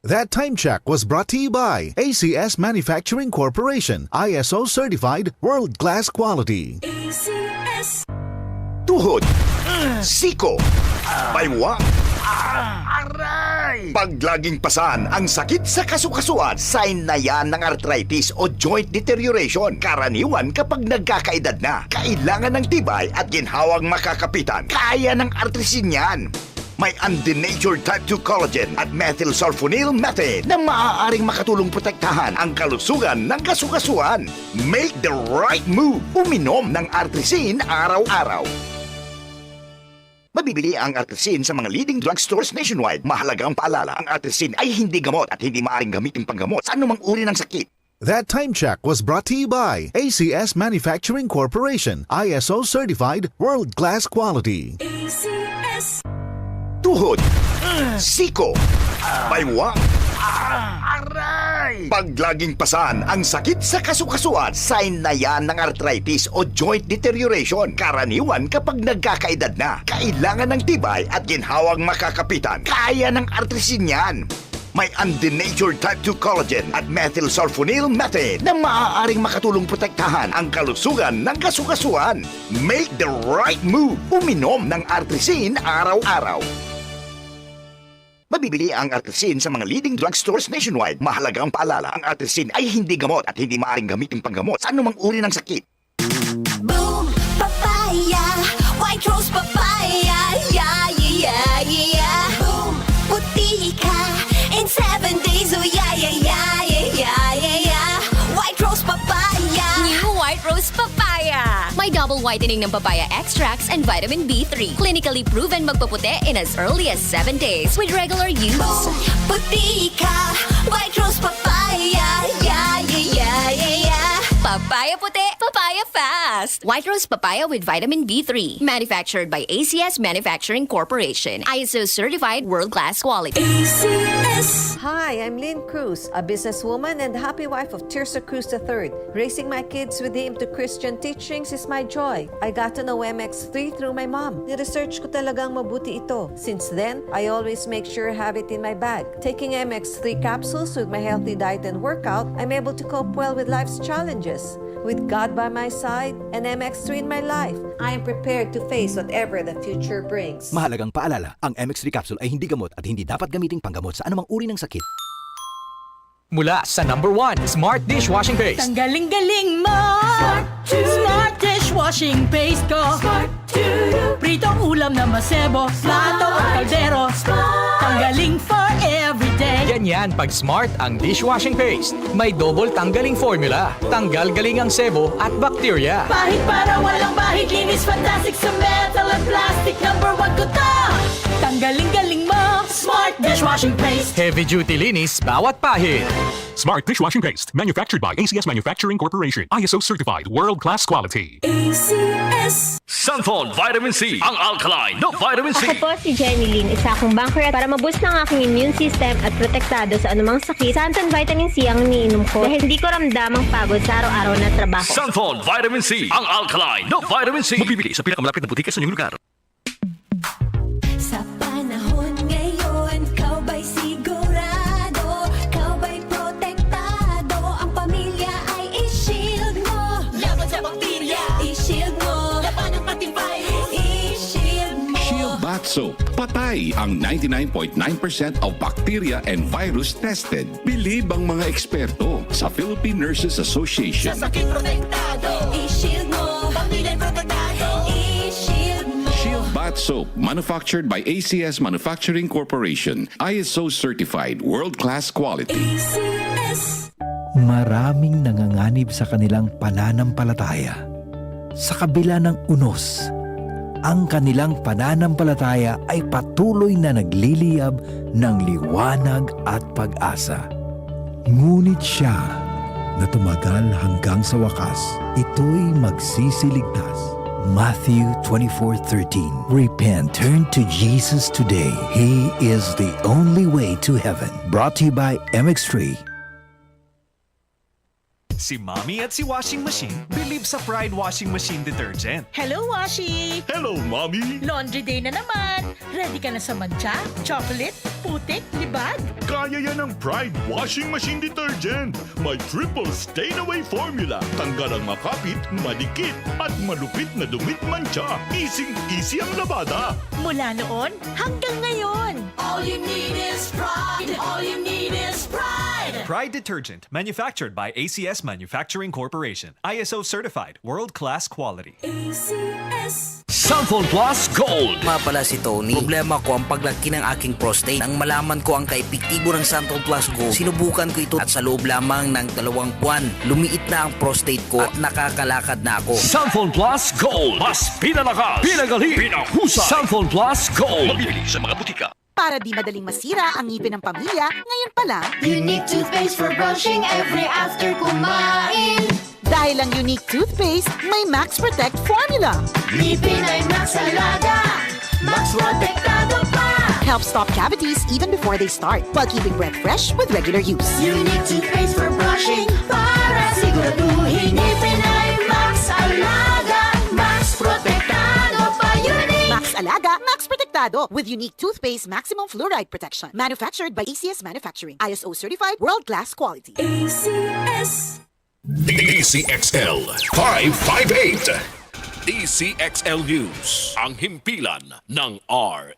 That time check was brought to you by ACS Manufacturing Corporation, ISO certified world-class quality. ACS. Tuhod, siko, baywang, aray! Pag laging pasan ang sakit sa kasukasuan, sign na yan ng arthritis o joint deterioration. Karaniwan kapag nagkakaedad na, kailangan ng tibay at ginhawang makakapitan. Kaya ng artrisin yan. May undenatured type 2 collagen at methylsulfonyl methane na maaaring makatulong protektahan ang kalusugan ng kasukasuan. Make the right move. Uminom ng artrisin araw-araw. Mabibili ang artrisin sa mga leading drugstores nationwide. Mahalagang paalala, ang artrisin ay hindi gamot at hindi maaaring gamitin panggamot sa anumang uri ng sakit. That time check was brought to you by ACS Manufacturing Corporation, ISO certified world-class quality. ACS. Tuhod, siko, baywang, aray! Pag laging pasan ang sakit sa kasukasuan, sign na yan ng arthritis o joint deterioration. Karaniwan kapag nagkakaedad na, kailangan ng tibay at ginhawang makakapitan. Kaya ng artrisin yan. May undenatured type 2 collagen at methylsulfonyl methane na maaaring makatulong protektahan ang kalusugan ng kasukasuan. Make the right move. Uminom ng artrisin araw-araw. Mabibili ang artrisin sa mga leading drugstores nationwide. Mahalagang paalala, ang artrisin ay hindi gamot at hindi maaaring gamitin panggamot sa anumang uri ng sakit. Boom, papaya. White rose papaya. Yeah, yeah, yeah. Boom, puti ka. In 7 days, oh yeah, yeah, yeah, yeah, yeah, yeah. White rose papaya. New White Rose Papaya. May double whitening ng papaya extracts and vitamin B3. Clinically proven magpaputi in as early as 7 days with regular use. Boom, puti ka. White rose papaya. Yeah, yeah, yeah, yeah, yeah. Papaya puti, papaya fast. White Rose Papaya with vitamin B3. Manufactured by ACS Manufacturing Corporation. ISO certified world-class quality. ACS. Hi, I'm Lynn Cruz, a businesswoman and happy wife of Tirsa Cruz III. Raising my kids with him to Christian teachings is my joy. I got to know MX3 through my mom. Ni-research ko talagang mabuti ito. Since then, I always make sure I have it in my bag. Taking MX3 capsules with my healthy diet and workout, I'm able to cope well with life's challenges. With God by my side and MX3 in my life, I am prepared to face whatever the future brings. Mahalagang paalala, ang MX3 capsule ay hindi gamot at hindi dapat gamiting panggamot sa anumang uri ng sakit. Mula sa number 1, Smart Dishwashing Paste. Ang galing-galing mo! Smart dishwashing paste ko! Pritong ulam na masebo, plato at kaldero. Tanggaling for everyday. Ganyan pag Smart ang dishwashing paste. May double tanggaling formula. Tanggal galing ang sebo at bakterya. Bahid para walang bahid, linis fantastic sa metal at plastic. Number 1 ko to! Tanggaling-galing mo! Smart dishwashing paste. Heavy duty linis bawat pahid. Smart Dishwashing Paste, manufactured by ACS Manufacturing Corporation. ISO certified, world-class quality. ACS. Santhol Vitamin C, ang alkaline no vitamin C. Ako po si Jenny Lynn, isa akong banker para maboost ng aking immune system at protektado sa anumang sakit. Santon Vitamin C ang iniinom ko dahil hindi ko ramdam ang pagod sa araw-araw na trabaho. Santhol Vitamin C, ang alkaline no vitamin C. Mabibili sa pinakamalapit na butika sa inyong lugar. Sa panahon ngayon, kau ba'y sigurado? Kau ba'y protektado? Ang pamilya ay i-shield mo. Laban sa bakterya, i-shield mo. Laban ng patibay, i-shield mo. Shield Bath Soap. Patay ang 99.9% of bacteria and virus tested. Believe ang mga eksperto sa Philippine Nurses Association. Sa sakit protektado, i-shield mo. Pamilya protektado, i-shield mo. Shield Bath Soap, manufactured by ACS Manufacturing Corporation. ISO certified, world-class quality. ACS. Maraming nanganganib sa kanilang pananampalataya. Sa kabila ng unos, ang kanilang pananampalataya ay patuloy na nagliliyab ng liwanag at pag-asa. Ngunit siya na tumagal hanggang sa wakas, ito'y magsisiligtas. Matthew 24:13. Repent, turn to Jesus today. He is the only way to heaven. Brought to you by MX3. Si Mommy at si Washing Machine believe sa Pride Washing Machine Detergent. Hello, Washi! Hello, Mommy! Laundry day na naman. Ready ka na sa mancha, chocolate, putik, libag? God Kaya yan ang Pride Washing Machine Detergent. May triple stain-away formula. Tanggal ang makapit, madikit, at malupit na dumit mancha. Easy ang labada. Mula noon hanggang ngayon. All you need is pride. All you need is pride. Pride Detergent, manufactured by ACS Manufacturing Corporation. ISO certified, world-class quality. ACS. Santon Plus Gold. Nga pala si Tony. Problema ko ang paglaki ng aking prostate. Nang malaman ko ang kaepektibo ng Santon Plus Gold, sinubukan ko ito at sa loob lamang ng 2 buwan, lumiit na ang prostate ko at nakakalakad na ako. Santon Plus Gold. Mas pinalakas, pinagaling, pinahusay. Santon Plus Gold. Mabibili sa mga butika. Para di madaling masira ang ngipin ng pamilya, ngayon pa lang, Unique toothpaste for brushing every after kumain. dahil ang unique toothpaste, may Max Protect formula. Ngipin ay Max Alaga. Max Protektado pa. Helps stop cavities even before they start, while keeping breath fresh with regular use. Unique toothpaste for brushing para siguraduhin ngipin ay Max Alaga. Max Protektado pa. Unique. Max Alaga, Max Protectado with unique toothpaste maximum fluoride protection. Manufactured by ACS Manufacturing. ISO certified world-class quality. ACS. DCXL 558. DCXL News. Ang himpilan ng RM.